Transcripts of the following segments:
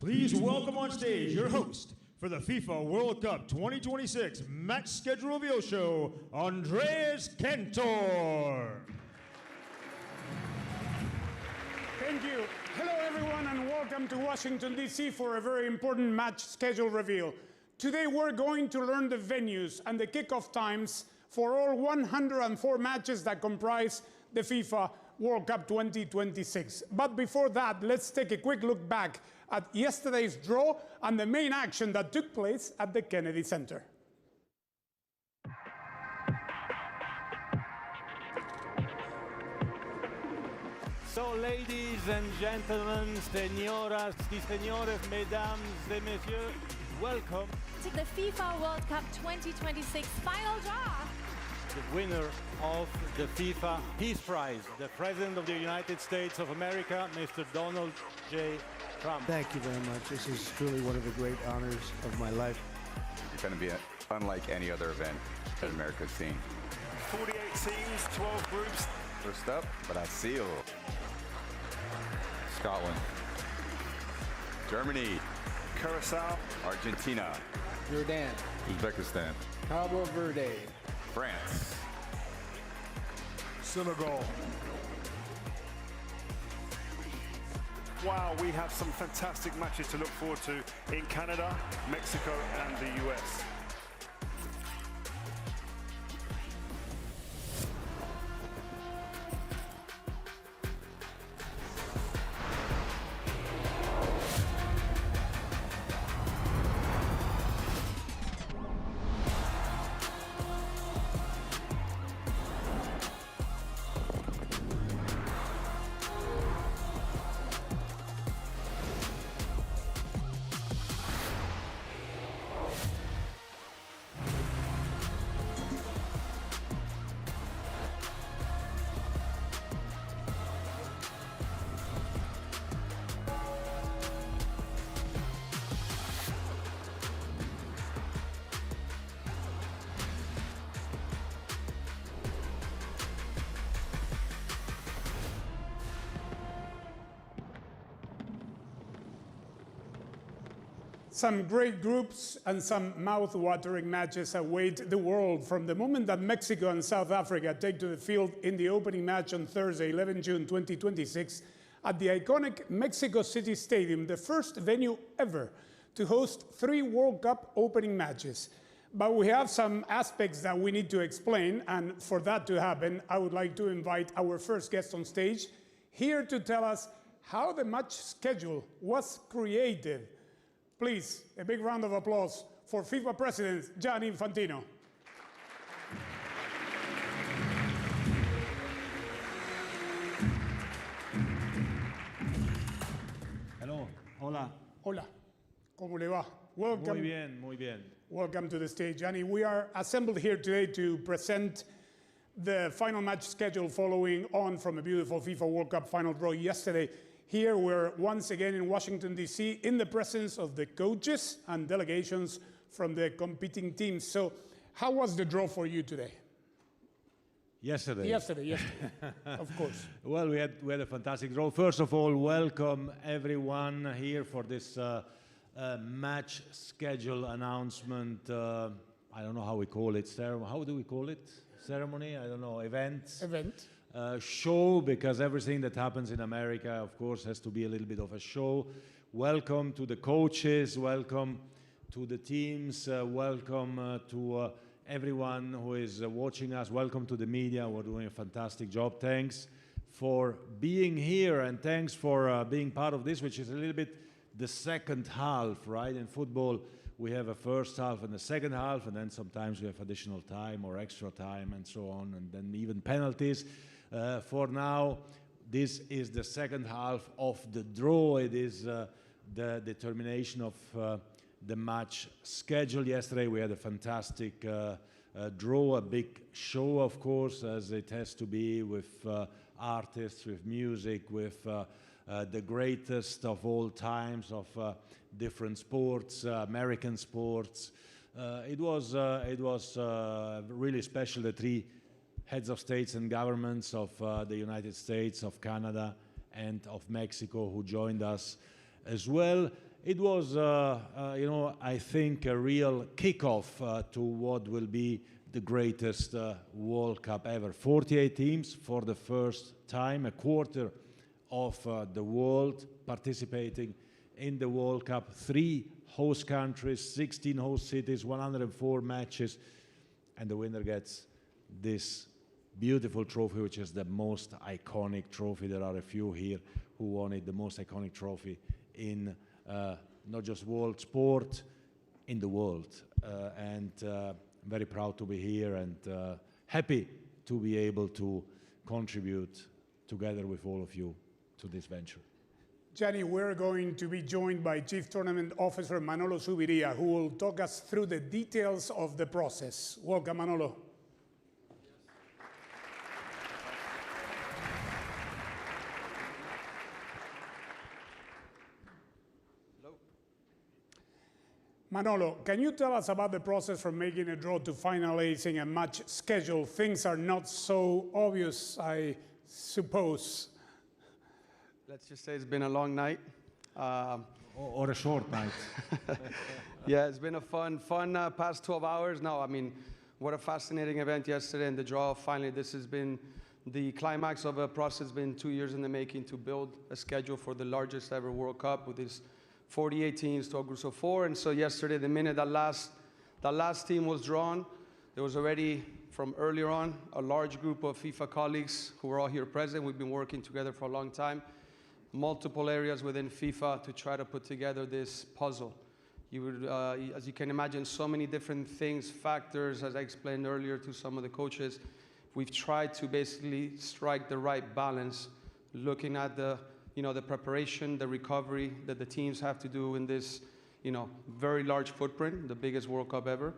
Please welcome on stage your host for the FIFA World Cup 2026 Match Schedule Reveal Show, Andreas Cantor. Thank you. Hello, everyone, and welcome to Washington, D.C. for a very important match schedule reveal. Today, we're going to learn the venues and the kickoff times for all 104 matches that comprise the FIFA World Cup 2026. But before that, let's take a quick look back at yesterday's draw and the main action that took place at the Kennedy Center. So, ladies and gentlemen, señoras y señores, mesdames et messieurs, welcome to the FIFA World Cup 2026 final draw. The winner of the FIFA Peace Prize, the President of the United States of America, Mr. Donald J. Trump. Thank you very much. This is truly one of the great honors of my life. It's going to be unlike any other event that America's seen. 48 teams, 12 groups. First up, Brazil. Scotland. Germany. Curacao. Argentina. Jordan. Uzbekistan. Cabo Verde. France. Senegal. Wow, we have some fantastic matches to look forward to in Canada, Mexico, and the US. Some great groups and some mouth-watering matches await the world from the moment that Mexico and South Africa take to the field in the opening match on Thursday, 11 June 2026, at the iconic Mexico City Stadium, the first venue ever to host 3 World Cup opening matches. But we have some aspects that we need to explain, and for that to happen, I would like to invite our first guest on stage here to tell us how the match schedule was created. Please, a big round of applause for FIFA President Gianni Infantino. Hello, hola. Hola, ¿cómo le va? Welcome. Muy bien, muy bien. Welcome to the stage, Gianni. We are assembled here today to present the final match schedule following on from a beautiful FIFA World Cup final draw yesterday. Here we're once again in Washington, D.C., in the presence of the coaches and delegations from the competing teams. So how was the draw for you today? Yesterday, of course. Well, we had a fantastic draw. First of all, welcome everyone here for this match schedule announcement. I don't know how we call it. How do we call it? Ceremony? I don't know. Event. Show, because everything that happens in America, of course, has to be a little bit of a show. Welcome to the coaches, welcome to the teams, welcome to everyone who is watching us, welcome to the media. We're doing a fantastic job. Thanks for being here, and thanks for being part of this, which is a little bit the second half, right? In football, we have a first half and a second half, and then sometimes we have additional time or extra time and so on, and then even penalties. For now, this is the second half of the draw. It is the determination of the match schedule. Yesterday we had a fantastic draw, a big show, of course, as it has to be, with artists, with music, with the greatest of all times of different sports, American sports. It was really special, the 3 heads of states and governments of the United States, of Canada, and of Mexico, who joined us as well. it was, I think a real kickoff to what will be the greatest World Cup ever. 48 teams for the first time, a quarter of the world participating in the World Cup. 3 host countries, 16 host cities, 104 matches, and the winner gets this beautiful trophy, which is the most iconic trophy. There are a few here who won it, the most iconic trophy in not just world sport, in the world. And I'm very proud to be here and happy to be able to contribute together with all of you to this venture. Gianni, we're going to be joined by Chief Tournament Officer Manolo Subiria, who will talk us through the details of the process. Welcome, Manolo. Manolo, can you tell us about the process from making a draw to finalizing a match schedule? Things are not so obvious, I suppose. Let's just say it's been a long night. Or a short night. Yeah, it's been a fun past 12 hours. No, I mean, what a fascinating event yesterday and the draw. Finally, this has been the climax of a process, been 2 years in the making to build a schedule for the largest ever World Cup with these 48 teams, 12 groups of 4. And so yesterday, the minute that last team was drawn, there was already, from earlier on, a large group of FIFA colleagues who were all here present. We've been working together for a long time, multiple areas within FIFA to try to put together this puzzle. You would, as you can imagine, so many different things, factors, as I explained earlier to some of the coaches. We've tried to basically strike the right balance, looking at the preparation, the recovery that the teams have to do in this, very large footprint, the biggest World Cup ever.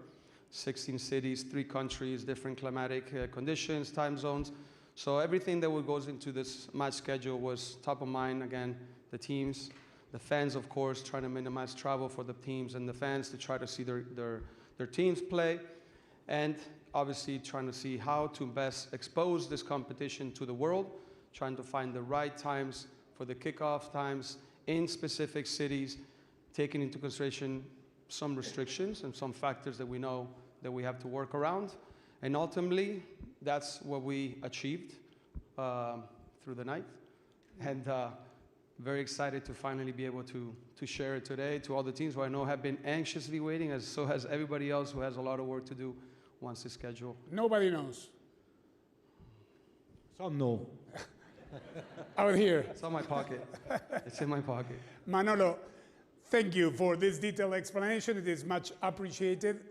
16 cities, 3 countries, different climatic conditions, time zones. So everything that goes into this match schedule was top of mind. Again, the teams, the fans, of course, trying to minimize travel for the teams and the fans to try to see their teams play. And obviously trying to see how to best expose this competition to the world, trying to find the right times for the kickoff times in specific cities, taking into consideration some restrictions and some factors that we know that we have to work around. And ultimately, that's what we achieved through the night. And very excited to finally be able to share it today to all the teams who I know have been anxiously waiting, as so has everybody else who has a lot of work to do once the schedule. Nobody knows. Some know. Out here. It's in my pocket. It's in my pocket. Manolo, thank you for this detailed explanation. It is much appreciated.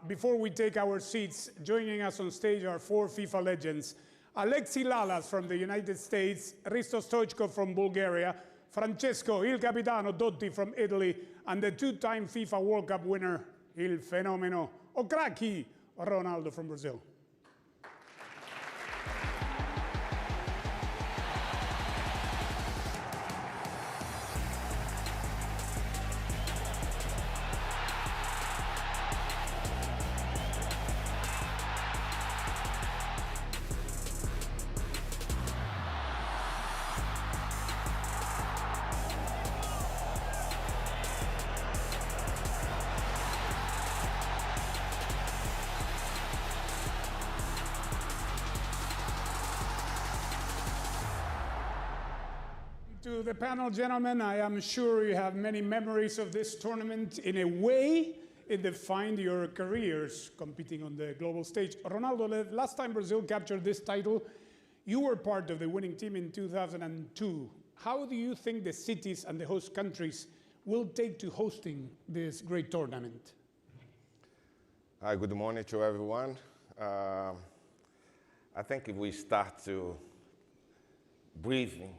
Before we take our seats, joining us on stage are 4 FIFA legends. Alexi Lalas from the United States, Risto Stoichkov from Bulgaria, Francesco Il Capitano Dotti from Italy, and the 2-time FIFA World Cup winner, Il Fenomeno, o Cracky, Ronaldo from Brazil. To the panel, gentlemen, I am sure you have many memories of this tournament. In a way, it defined your careers competing on the global stage. Ronaldo, the last time Brazil captured this title, you were part of the winning team in 2002. How do you think the cities and the host countries will take to hosting this great tournament? Hi, good morning to everyone. I think if we start to breathing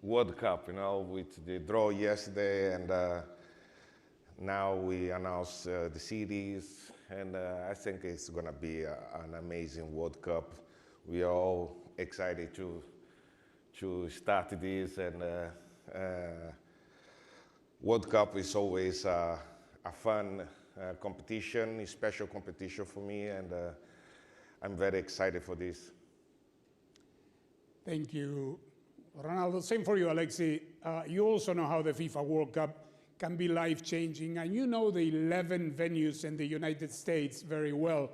World Cup, with the draw yesterday, and now we announce the cities, and I think it's going to be an amazing World Cup. We are all excited to start this, and World Cup is always a fun competition, a special competition for me, and I'm very excited for this. Thank you, Ronaldo. Same for you, Alexi. You also know how the FIFA World Cup can be life-changing, and you know the 11 venues in the United States very well.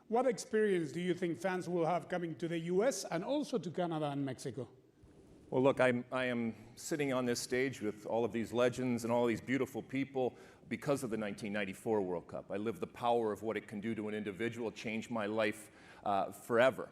What experience do you think fans will have coming to the US and also to Canada and Mexico? Well, look, I am sitting on this stage with all of these legends and all these beautiful people because of the 1994 World Cup. I lived the power of what it can do to an individual, changed my life forever.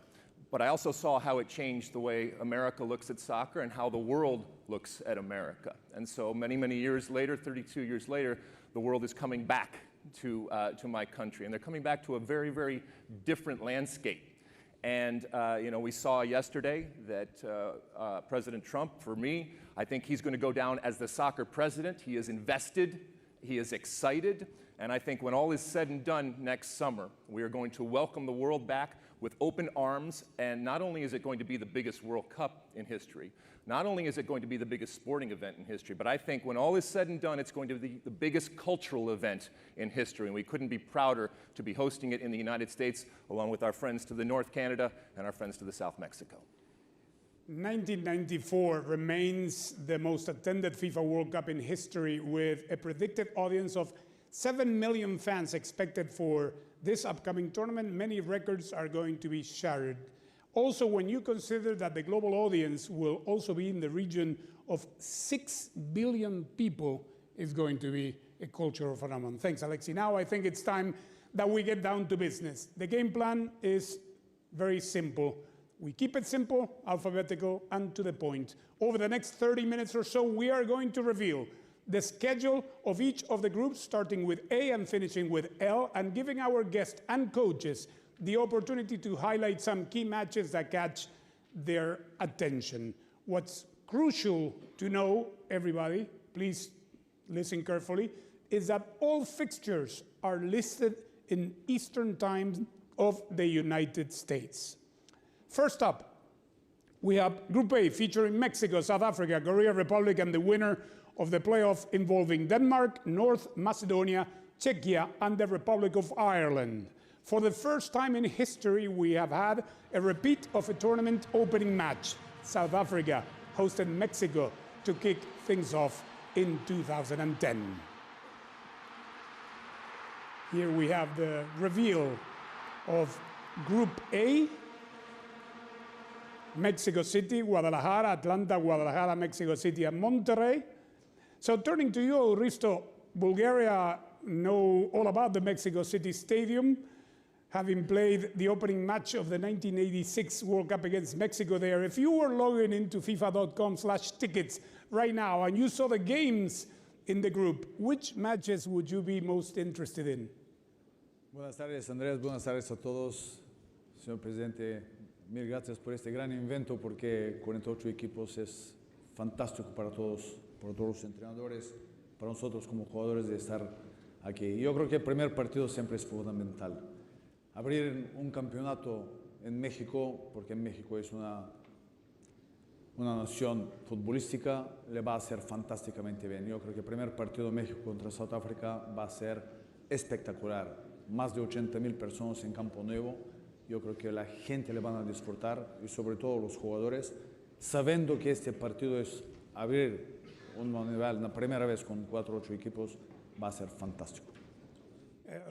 But I also saw how it changed the way America looks at soccer and how the world looks at America. And so many, many years later, 32 years later, the world is coming back to my country. And they're coming back to a very, very different landscape. And you know, we saw yesterday that President Trump, for me, I think he's going to go down as the soccer president. He is invested, he is excited, and I think when all is said and done next summer, we are going to welcome the world back with open arms, and not only is it going to be the biggest World Cup in history, not only is it going to be the biggest sporting event in history, but I think when all is said and done, it's going to be the biggest cultural event in history, and we couldn't be prouder to be hosting it in the United States, along with our friends to the North Canada and our friends to the South Mexico. 1994 remains the most attended FIFA World Cup in history, with a predicted audience of 7 million fans expected for this upcoming tournament. Many records are going to be shattered. Also, when you consider that the global audience will also be in the region of 6 billion people, it's going to be a cultural phenomenon. Thanks, Alexi. Now I think it's time that we get down to business. The game plan is very simple. We keep it simple, alphabetical, and to the point. Over the next 30 minutes or so, we are going to reveal the schedule of each of the groups, starting with A and finishing with L, and giving our guests and coaches the opportunity to highlight some key matches that catch their attention. What's crucial to know, everybody, please listen carefully, is that all fixtures are listed in Eastern Time of the United States. First up, we have Group A, featuring Mexico, South Africa, Korea Republic, and the winner of the playoff involving Denmark, North Macedonia, Czechia, and the Republic of Ireland. For the first time in history, we have had a repeat of a tournament opening match. South Africa hosted Mexico to kick things off in 2010. Here we have the reveal of Group A. Mexico City, Guadalajara, Atlanta, Guadalajara, Mexico City, and Monterrey. So turning to you, Risto, Bulgaria know all about the Mexico City Stadium, having played the opening match of the 1986 World Cup against Mexico there. If you were logging into FIFA.com/tickets right now and you saw the games in the group, which matches would you be most interested in? Buenas tardes, Andrés. Buenas tardes a todos. Señor Presidente, mil gracias por este gran evento, porque 48 equipos es fantástico para todos los entrenadores, para nosotros como jugadores de estar aquí. Yo creo que el primer partido siempre es fundamental. Abrir un campeonato en México, porque en México es una nación futbolística, le va a hacer fantásticamente bien. Yo creo que el primer partido de México contra South Africa va a ser espectacular. Más de 80,000 personas en Campo Nuevo. Yo creo que la gente le van a disfrutar, y sobre todo los jugadores, sabiendo que este partido es abrir un nivel, la primera vez con 4-8 equipos, va a ser fantástico.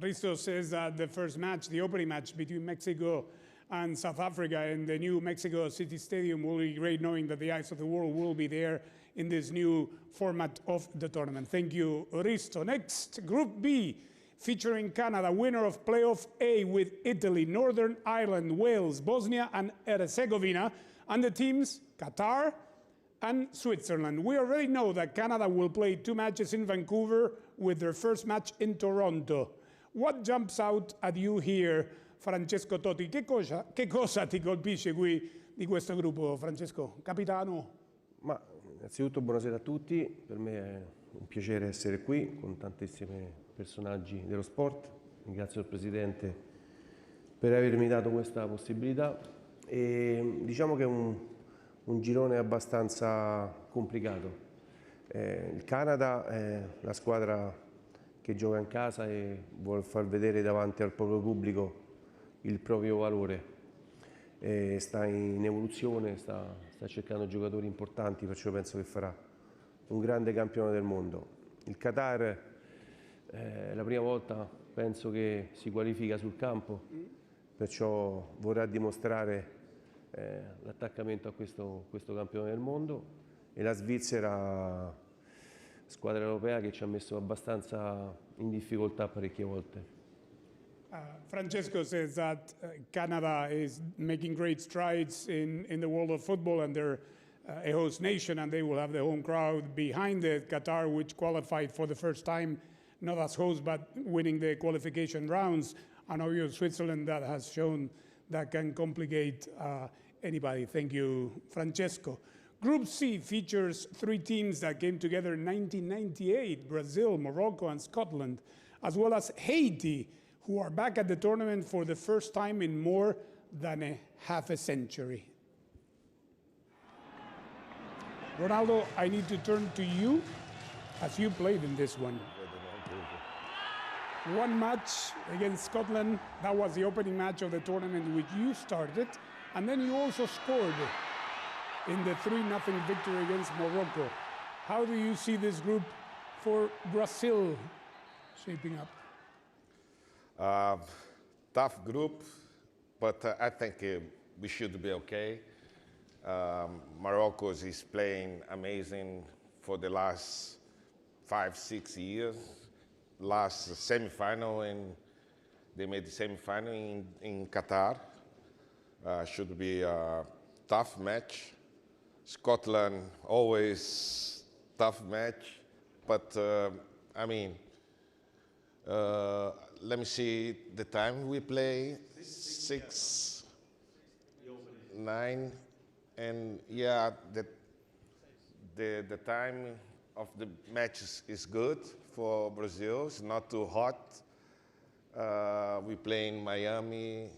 Risto says that the first match, the opening match between Mexico and South Africa in the new Mexico City Stadium will be great, knowing that the eyes of the world will be there in this new format of the tournament. Thank you, Risto. Next, Group B, featuring Canada, winner of Playoff A with Italy, Northern Ireland, Wales, Bosnia and Herzegovina, and the teams Qatar and Switzerland. We already know that Canada will play 2 matches in Vancouver, with their first match in Toronto. What jumps out at you here, Francesco Totti? Che cosa ti colpisce qui di questo gruppo, Francesco? Capitano? Ma innanzitutto buonasera a tutti, per me è un piacere essere qui con tantissimi personaggi dello sport. Ringrazio il Presidente per avermi dato questa possibilità, e diciamo che è un girone abbastanza complicato. Il Canada è la squadra che gioca in casa e vuole far vedere davanti al proprio pubblico il proprio valore. Sta in evoluzione, sta cercando giocatori importanti, perciò penso che farà un grande campione del mondo. Il Qatar è la prima volta penso che si qualifica sul campo, perciò vorrà dimostrare l'attaccamento a questo campione del mondo, e la Svizzera, squadra europea che ci ha messo abbastanza in difficoltà parecchie volte. Francesco says that Canada is making great strides in the world of football, and they're a host nation, and they will have the home crowd behind it. Qatar, which qualified for the first time, not as host, but winning the qualification rounds, and obviously Switzerland, that has shown that can complicate anybody. Thank you, Francesco. Group C features 3 teams that came together in 1998, Brazil, Morocco, and Scotland, as well as Haiti, who are back at the tournament for the first time in more than a half a century. Ronaldo, I need to turn to you, as you played in this one. One match against Scotland, that was the opening match of the tournament which you started, and then you also scored in the 3-0 victory against Morocco. How do you see this group for Brazil shaping up? Tough group, but I think we should be okay. Morocco is playing amazing for the last 5-6 years. Last semi-final, and they made the semi-final in Qatar. Should be a tough match. Scotland, always tough match, but I mean, let me see the time we play, 6, 9, and yeah, the time of the matches is good for Brazil. It's not too hot. We play in Miami,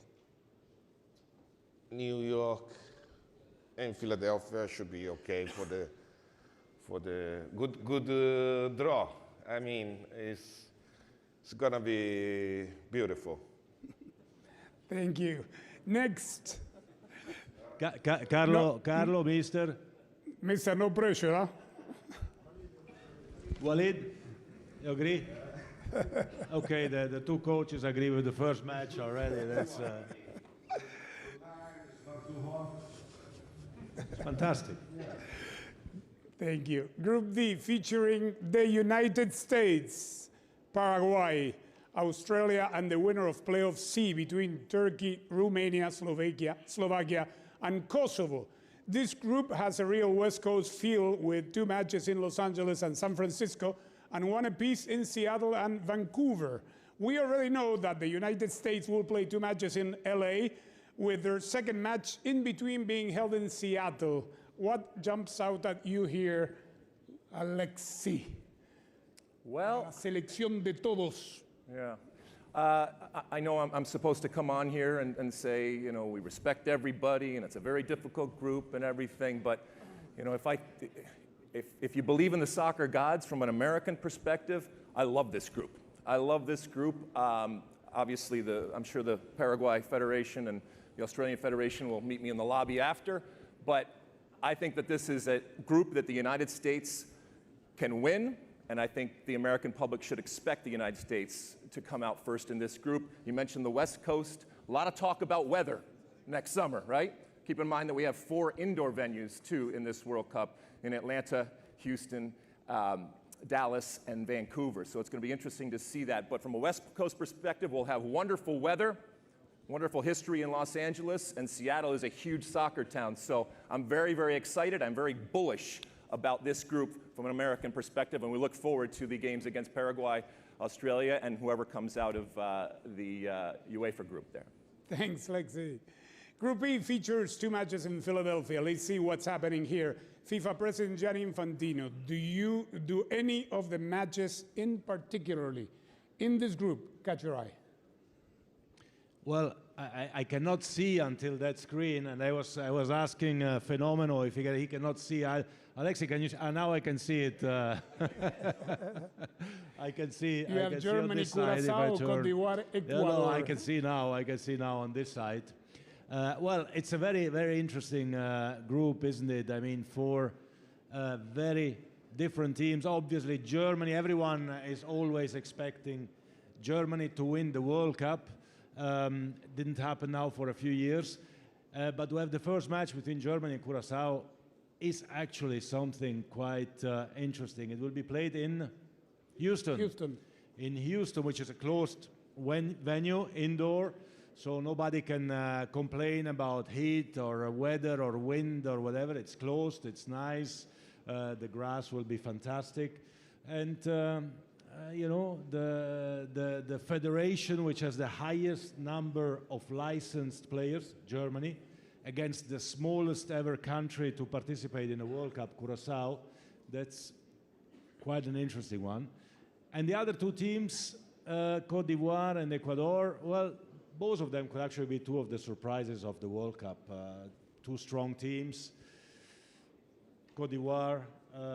New York, and Philadelphia. Should be okay for the good draw. I mean, it's gonna be beautiful. Thank you. Next. Carlo, Mister. Mr. No pressure, huh? Walid, you agree? Okay, the 2 coaches agree with the first match already. That's it's fantastic. Thank you. Group D featuring the United States, Paraguay, Australia, and the winner of playoff C between Turkey, Romania, Slovakia, and Kosovo. This group has a real West Coast feel with 2 matches in Los Angeles and San Francisco, and 1 apiece in Seattle and Vancouver. We already know that the United States will play 2 matches in LA, with their second match in between being held in Seattle. What jumps out at you here, Alexi? Well, la selección de todos. Yeah. I know I'm supposed to come on here and say, you know, we respect everybody and it's a very difficult group and everything, but, you know, if you believe in the soccer gods from an American perspective, I love this group. I love this group. Obviously, I'm sure the Paraguay Federation and the Australian Federation will meet me in the lobby after, but I think that this is a group that the United States can win, and I think the American public should expect the United States to come out first in this group. You mentioned the West Coast. A lot of talk about weather next summer, right? Keep in mind that we have 4 indoor venues, too, in this World Cup, in Atlanta, Houston, Dallas, and Vancouver. So it's going to be interesting to see that. But from a West Coast perspective, we'll have wonderful weather, wonderful history in Los Angeles, and Seattle is a huge soccer town. So I'm very, very excited. I'm very bullish about this group from an American perspective, and we look forward to the games against Paraguay, Australia, and whoever comes out of the UEFA group there. Thanks, Lexi. Group E features 2 matches in Philadelphia. Let's see what's happening here. FIFA President Gianni Infantino, do any of the matches in particularly in this group catch your eye? Well, I cannot see until that screen, and I was asking Fenomeno if he cannot see. Alexi, can you? Now I can see it. I can see. You have Germany, Curaçao, Côte d'Ivoire, Ecuador. No, I can see now. I can see now on this side. Well, it's a very, very interesting group, isn't it? I mean, 4 very different teams. Obviously, Germany, everyone is always expecting Germany to win the World Cup. Didn't happen now for a few years. But to have the first match between Germany and Curaçao is actually something quite interesting. It will be played in Houston. In Houston, which is a closed venue, indoor, so nobody can complain about heat or weather or wind or whatever. It's closed, it's nice, the grass will be fantastic. And you know, the federation which has the highest number of licensed players, Germany, against the smallest ever country to participate in a World Cup, Curaçao, that's quite an interesting one. And the other two teams, Cote d'Ivoire and Ecuador, well, both of them could actually be two of the surprises of the World Cup. Two strong teams. Cote d'Ivoire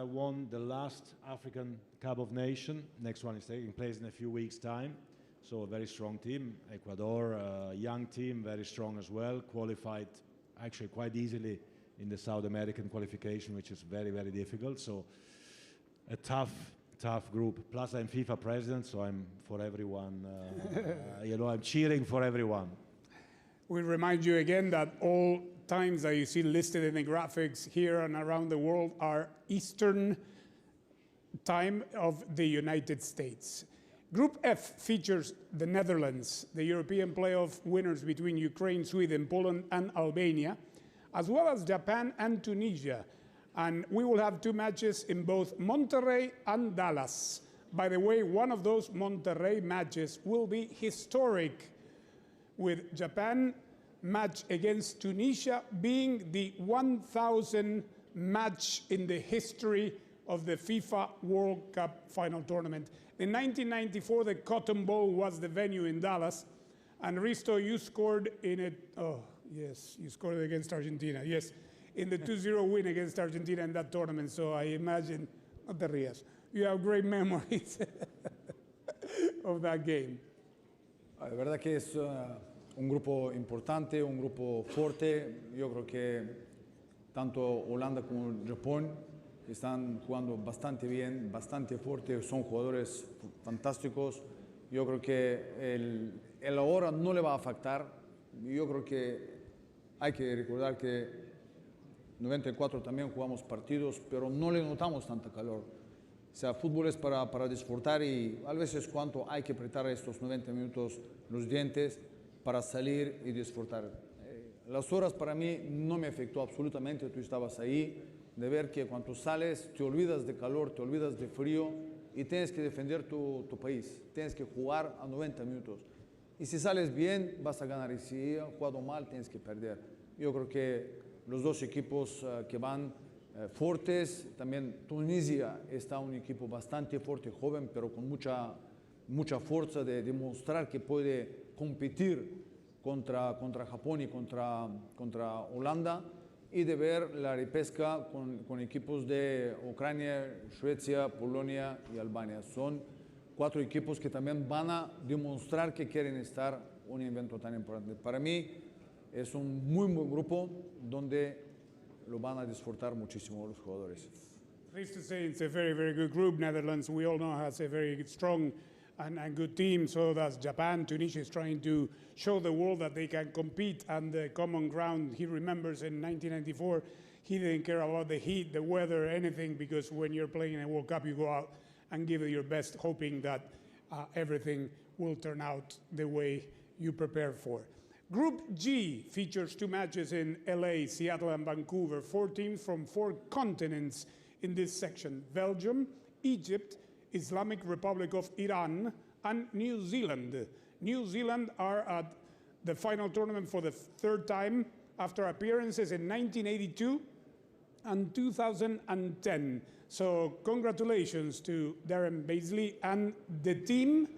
won the last African Cup of Nations. Next one is taking place in a few weeks' time. So a very strong team. Ecuador, a young team, very strong as well. Qualified actually quite easily in the South American qualification, which is very, very difficult. So a tough group. Plus I'm FIFA president, so I'm for everyone. You know, I'm cheering for everyone. We remind you again that all times that you see listed in the graphics here and around the world are Eastern time of the United States. Group F features the Netherlands, the European playoff winners between Ukraine, Sweden, Poland, and Albania, as well as Japan and Tunisia. And we will have two matches in both Monterrey and Dallas. By the way, one of those Monterrey matches will be historic, with Japan match against Tunisia being the 1,000th match in the history of the FIFA World Cup final tournament. In 1994, the Cotton Bowl was the venue in Dallas. And Risto, you scored in it. Oh, yes, you scored against Argentina. Yes, in the 2-0 win against Argentina in that tournament. So I imagine, not the Rias, you have great memories of that game. La verdad que es un grupo importante, un grupo fuerte. Yo creo que tanto Holanda como Japón están jugando bastante bien, bastante fuerte, son jugadores fantásticos. Yo creo que el ahora no le va a afectar. Yo creo que hay que recordar que 94 también jugamos partidos, pero no le notamos tanta calor. O sea, fútbol es para disfrutar y a veces cuando hay que apretar estos 90 minutos los dientes para salir y disfrutar. Las horas para mí no me afectó absolutamente, tú estabas ahí, de ver que cuando sales te olvidas de calor, te olvidas de frío y tienes que defender tu país, tienes que jugar a 90 minutos. Y si sales bien, vas a ganar, y si has jugado mal, tienes que perder. Yo creo que los dos equipos que van fuertes, también Tunisia está un equipo bastante fuerte, joven, pero con mucha fuerza de demostrar que puede competir contra Japón y contra Holanda, y de ver la repesca con equipos de Ucrania, Suecia, Polonia y Albania. Son 4 equipos que también van a demostrar que quieren estar en un evento tan importante. Para mí es un muy buen grupo donde lo van a disfrutar muchísimo los jugadores. Pleased to say it's a very, very good group. Netherlands, we all know, has a very strong and good team. So that's Japan. Tunisia is trying to show the world that they can compete on the common ground. He remembers in 1994, he didn't care about the heat, the weather, anything, because when you're playing in a World Cup, you go out and give it your best, hoping that everything will turn out the way you prepare for. Group G features 2 matches in LA, Seattle, and Vancouver. 4 teams from 4 continents in this section: Belgium, Egypt, Islamic Republic of Iran, and New Zealand. New Zealand are at the final tournament for the 3rd time after appearances in 1982 and 2010. So congratulations to Darren Baisley and the team.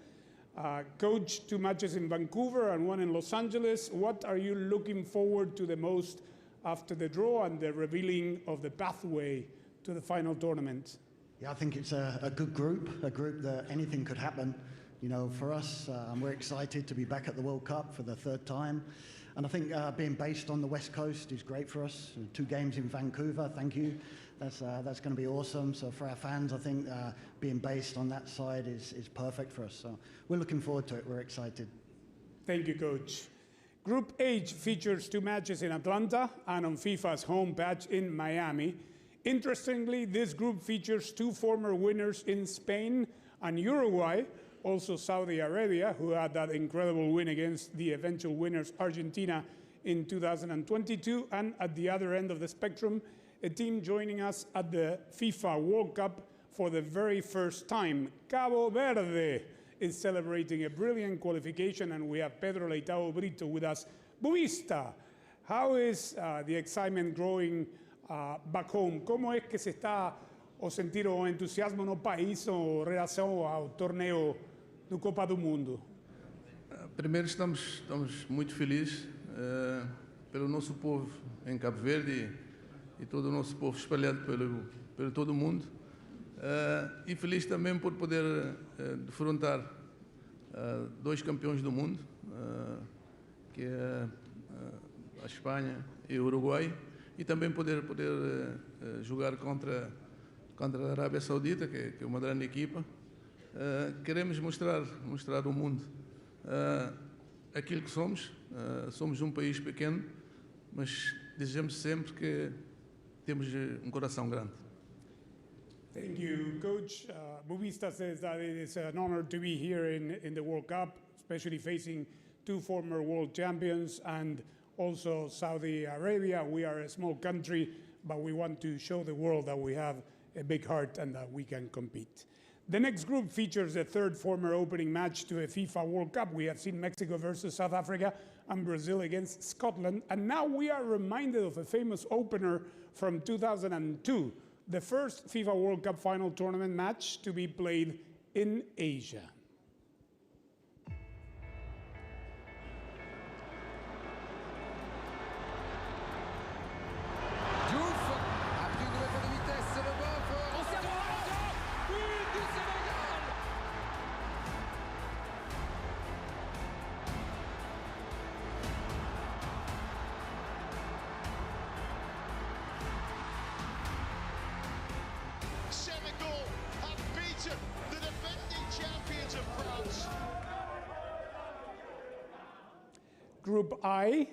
Coached 2 matches in Vancouver and 1 in Los Angeles. What are you looking forward to the most after the draw and the revealing of the pathway to the final tournament? Yeah, I think it's a good group, a group that anything could happen. You know, for us, we're excited to be back at the World Cup for the 3rd time. And I think being based on the West Coast is great for us. 2 games in Vancouver, thank you. That's going to be awesome. So for our fans, I think being based on that side is perfect for us. So we're looking forward to it. We're excited. Thank you, Coach. Group H features 2 matches in Atlanta and on FIFA's home patch in Miami. Interestingly, this group features 2 former winners in Spain and Uruguay, also Saudi Arabia, who had that incredible win against the eventual winners Argentina in 2022, and at the other end of the spectrum, a team joining us at the FIFA World Cup for the very first time. Cabo Verde is celebrating a brilliant qualification, and we have Pedro Leitao Brito with us. Buvista, how is the excitement growing back home? ¿Cómo es que se está o sentir o entusiasmo no país ou relação ao torneio do Copa do Mundo? Primeiro estamos muito felizes pelo nosso povo em Cabo Verde e todo o nosso povo espalhado pelo todo o mundo. E feliz também por poder defrontar 2 campeões do mundo, que é a Espanha e o Uruguai, e também poder jogar contra a Arábia Saudita, que é uma grande equipa. Queremos mostrar ao mundo aquilo que somos. Somos um país pequeno, mas desejamos sempre que temos coração grande. Thank you, Coach. Buvista says that it is an honor to be here in the World Cup, especially facing 2 former world champions and also Saudi Arabia. We are a small country, but we want to show the world that we have a big heart and that we can compete. The next group features a 3rd former opening match to a FIFA World Cup. We have seen Mexico versus South Africa and Brazil against Scotland. And now we are reminded of a famous opener from 2002, the first FIFA World Cup final tournament match to be played in Asia. Group I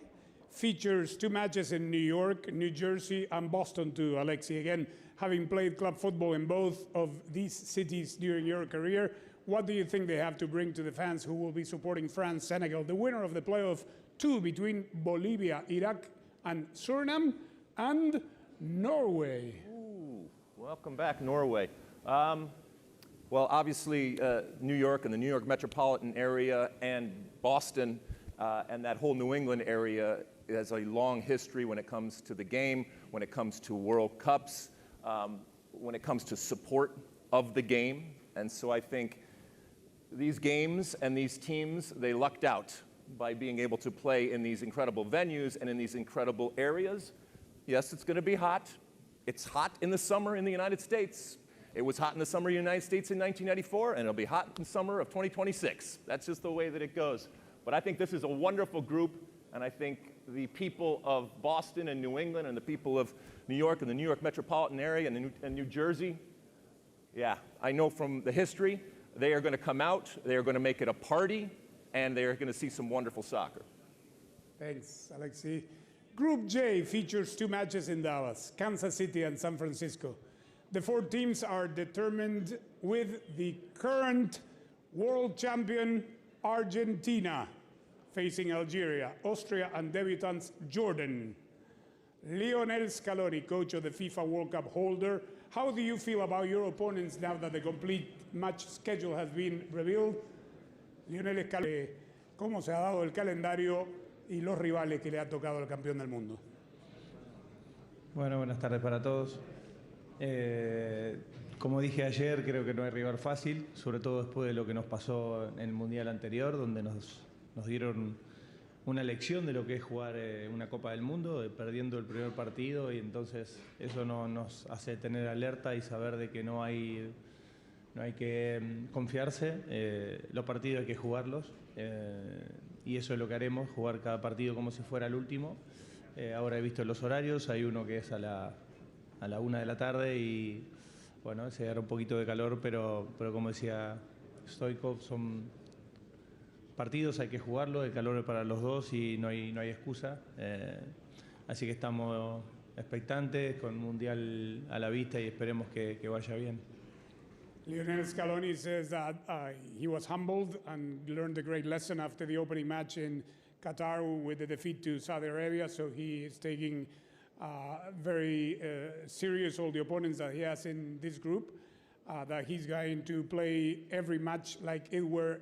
features 2 matches in New York, New Jersey, and Boston too, Alexi. Again, having played club football in both of these cities during your career, what do you think they have to bring to the fans who will be supporting France, Senegal, the winner of the playoff 2 between Bolivia, Iraq, and Suriname, and Norway? Ooh, welcome back, Norway. Well, obviously, New York and the New York metropolitan area and Boston and that whole New England area has a long history when it comes to the game, when it comes to World Cups, when it comes to support of the game. And so I think these games and these teams, they lucked out by being able to play in these incredible venues and in these incredible areas. Yes, it's going to be hot. It's hot in the summer in the United States. It was hot in the summer in the United States in 1994, and it'll be hot in the summer of 2026. That's just the way that it goes. But I think this is a wonderful group, and I think the people of Boston and New England and the people of New York and the New York metropolitan area and New Jersey, yeah, I know from the history, they are going to come out, they are going to make it a party, and they are going to see some wonderful soccer. Thanks, Alexi. Group J features 2 matches in Dallas, Kansas City and San Francisco. The 4 teams are determined with the current world champion Argentina facing Algeria, Austria, and debutants Jordan. Lionel Scaloni, coach of the FIFA World Cup holder, how do you feel about your opponents now that the complete match schedule has been revealed? Lionel Scaloni, ¿cómo se ha dado el calendario y los rivales que le ha tocado al campeón del mundo? Bueno, buenas tardes para todos. Como dije ayer, creo que no hay rival fácil, sobre todo después de lo que nos pasó en el Mundial anterior, donde nos dieron una lección de lo que es jugar una Copa del Mundo, perdiendo el primer partido, y entonces eso nos hace tener alerta y saber de que no hay que confiarse, los partidos hay que jugarlos. y eso es lo que haremos, jugar cada partido como si fuera el último. Ahora he visto los horarios, hay uno que es a la 1 de la tarde y bueno, se dará un poquito de calor, pero como decía Stoikov, son partidos, hay que jugarlo, el calor es para los dos y no hay excusa. Así que estamos expectantes, con Mundial a la vista y esperemos que vaya bien. Lionel Scaloni says that he was humbled and learned a great lesson after the opening match in Qatar with the defeat to Saudi Arabia, so he is taking very serious all the opponents that he has in this group, that he's going to play every match like it were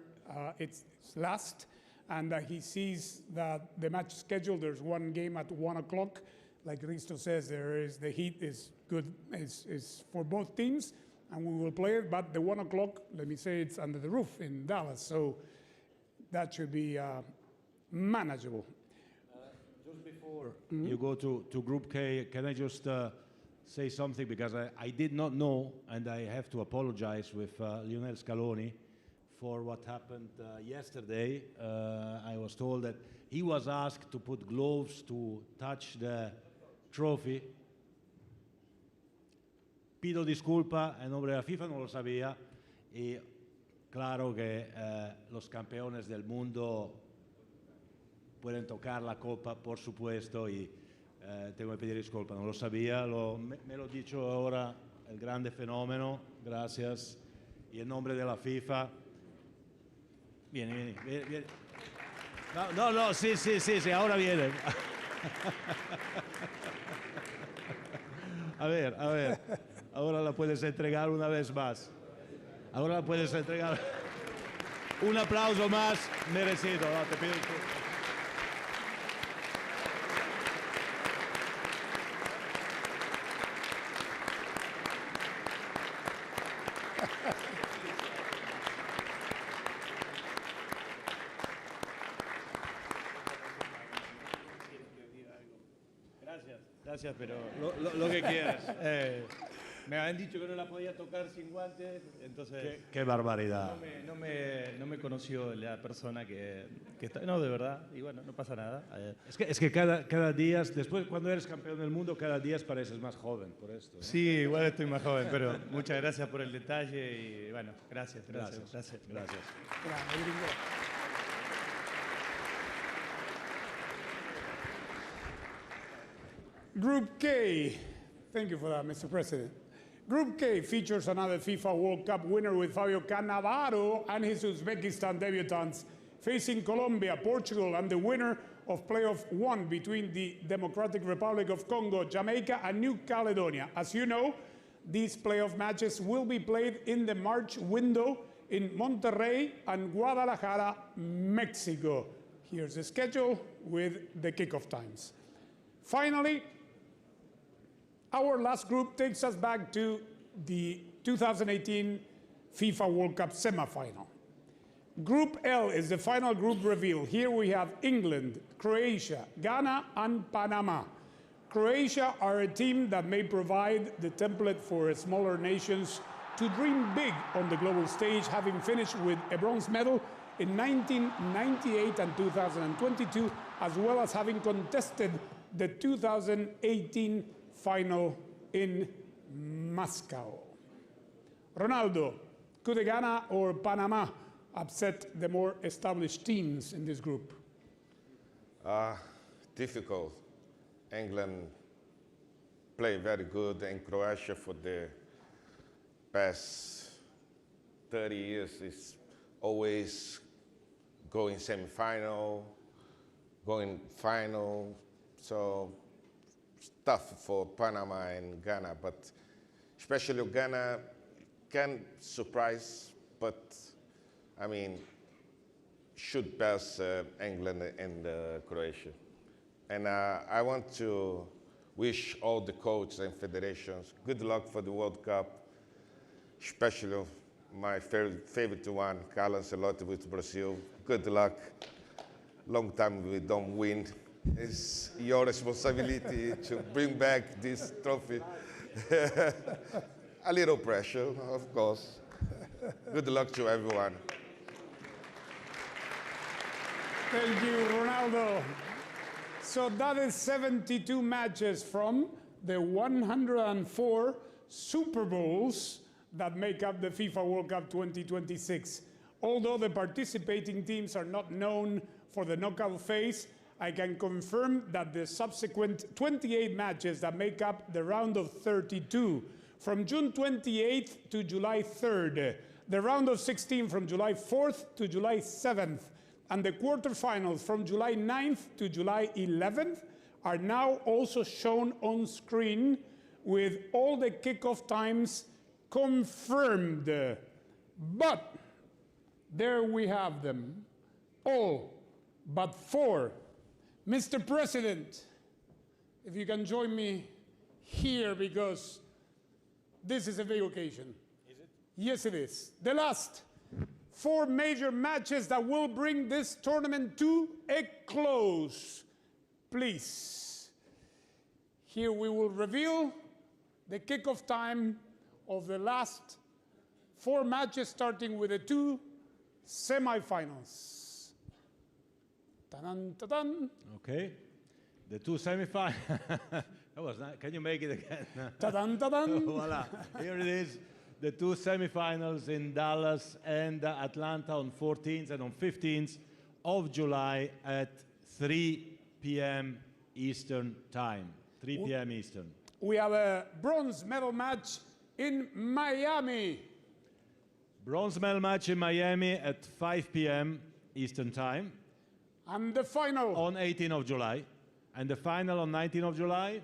its last, and that he sees that the match schedule, there's one game at 1 o'clock. Like Risto says, the heat is good, is for both teams, and we will play it, but the 1 o'clock, let me say, it's under the roof in Dallas, so that should be manageable. Just before you go to Group K, can I just say something? Because I did not know, and I have to apologize with Lionel Scaloni for what happened yesterday. I was told that he was asked to put gloves to touch the trophy. Pido disculpa en nombre de la FIFA, no lo sabía. Y claro que los campeones del mundo pueden tocar la copa, por supuesto, y tengo que pedir disculpas, no lo sabía, me lo ha dicho ahora el grande fenómeno, gracias, y en nombre de la FIFA, viene. No, sí, ahora viene. A ver, ahora la puedes entregar una vez más, ahora la puedes entregar, un aplauso más merecido, no, te pido disculpas. Gracias, pero lo que quieras. Me habían dicho que no la podía tocar sin guantes, entonces... Qué barbaridad. No me conoció la persona que está... No, de verdad, y bueno, no pasa nada. Es que cada día, después cuando eres campeón del mundo, cada día pareces más joven por esto, ¿no? Sí, igual estoy más joven, pero muchas gracias por el detalle y bueno, gracias. Group K, thank you for that, Mr. President. Group K features another FIFA World Cup winner with Fabio Cannavaro and his Uzbekistan debutants facing Colombia, Portugal, and the winner of playoff 1 between the Democratic Republic of Congo, Jamaica, and New Caledonia. As you know, these playoff matches will be played in the March window in Monterrey and Guadalajara, Mexico. Here's the schedule with the kickoff times. Finally, our last group takes us back to the 2018 FIFA World Cup semifinal. Group L is the final group reveal. Here we have England, Croatia, Ghana, and Panama. Croatia are a team that may provide the template for smaller nations to dream big on the global stage, having finished with a bronze medal in 1998 and 2022, as well as having contested the 2018 final in Moscow. Ronaldo, could Ghana or Panama upset the more established teams in this group? Difficult. England played very good, and Croatia for the past 30 years is always going semi-final, going final, so it's tough for Panama and Ghana, but especially Ghana can surprise, but I mean, should pass England and Croatia. And I want to wish all the coaches and federations good luck for the World Cup, especially my favorite one, Carlo Ancelotti with Brazil. Good luck. Long time we don't win. It's your responsibility to bring back this trophy. A little pressure, of course. Good luck to everyone. Thank you, Ronaldo. So that is 72 matches from the 104 Super Bowls that make up the FIFA World Cup 2026. Although the participating teams are not known for the knockout phase, I can confirm that the subsequent 28 matches that make up the round of 32 from June 28th to July 3rd, the round of 16 from July 4th to July 7th, and the quarterfinals from July 9th to July 11th are now also shown on screen with all the kickoff times confirmed. But there we have them, all but 4. Mr. President, if you can join me here, because this is a big occasion. Is it? Yes, it is. The last 4 major matches that will bring this tournament to a close. Please. Here we will reveal the kickoff time of the last 4 matches, starting with the 2 semifinals. Ta-dan, ta-dan. Okay. The 2 semifinals. That was nice. Can you make it again? Ta-dan, ta-dan. Voila. Here it is. The 2 semifinals in Dallas and Atlanta on 14th and on 15th of July at 3 p.m. Eastern Time. 3 p.m. Eastern. We have a bronze medal match in Miami. Bronze medal match in Miami at 5 p.m. Eastern Time. And the final? On 18th of July. And the final on 19th of July?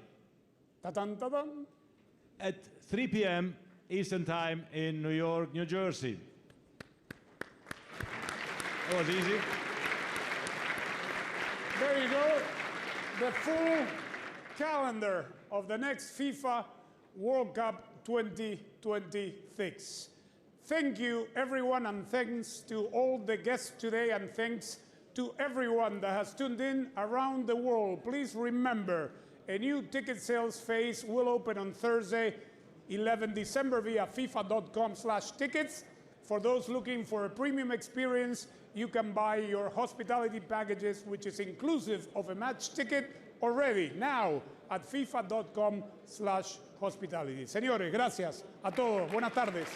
Ta-dan, ta-dan. At 3 p.m. Eastern Time in New York, New Jersey. That was easy. There you go. The full calendar of the next FIFA World Cup 2026. Thank you, everyone, and thanks to all the guests today, and thanks to everyone that has tuned in around the world. Please remember, a new ticket sales phase will open on Thursday, 11 December via FIFA.com/tickets. For those looking for a premium experience, you can buy your hospitality packages, which is inclusive of a match ticket, already now at FIFA.com/hospitality. Señores, gracias a todos. Buenas tardes.